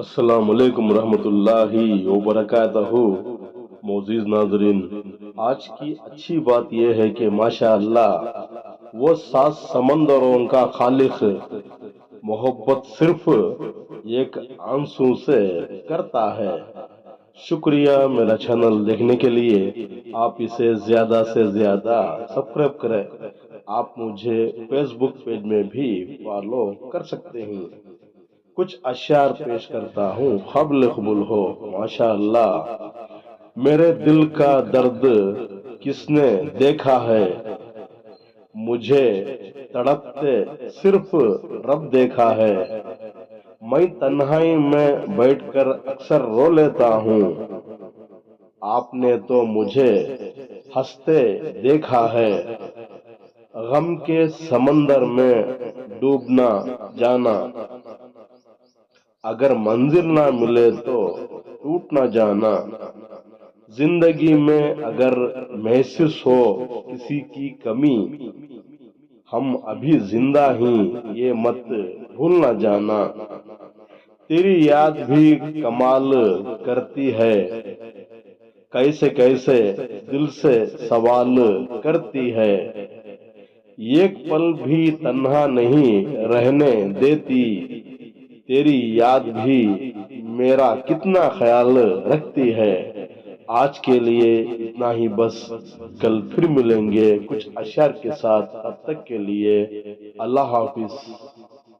السلام علیکم ورحمۃ اللہ وبرکاتہ۔ معزز ناظرین، آج کی اچھی بات یہ ہے کہ ماشاء اللہ وہ سات سمندروں کا خالق محبت صرف ایک آنسو سے کرتا ہے۔ شکریہ میرا چینل دیکھنے کے لیے۔ آپ اسے زیادہ سے زیادہ سبسکرائب کریں۔ آپ مجھے فیس بک پیج میں بھی فالو کر سکتے ہیں۔ کچھ اشعار پیش کرتا ہوں، قابل قبول ہو۔ ماشاء اللہ میرے دل کا درد کس نے دیکھا ہے، مجھے تڑپتے صرف رب دیکھا ہے۔ میں تنہائی میں بیٹھ کر اکثر رو لیتا ہوں، آپ نے تو مجھے ہنستے دیکھا ہے۔ غم کے سمندر میں ڈوبنا جانا، اگر منزل نہ ملے تو ٹوٹ نہ جانا۔ زندگی میں اگر محسوس ہو کسی کی کمی، ہم ابھی زندہ ہی یہ مت بھول نہ جانا۔ تیری یاد بھی کمال کرتی ہے، کیسے کیسے دل سے سوال کرتی ہے۔ ایک پل بھی تنہا نہیں رہنے دیتی، تیری یاد بھی میرا کتنا خیال رکھتی ہے۔ آج کے لیے اتنا ہی بس، کل پھر ملیں گے کچھ اشعار کے ساتھ۔ تب تک کے لیے اللہ حافظ۔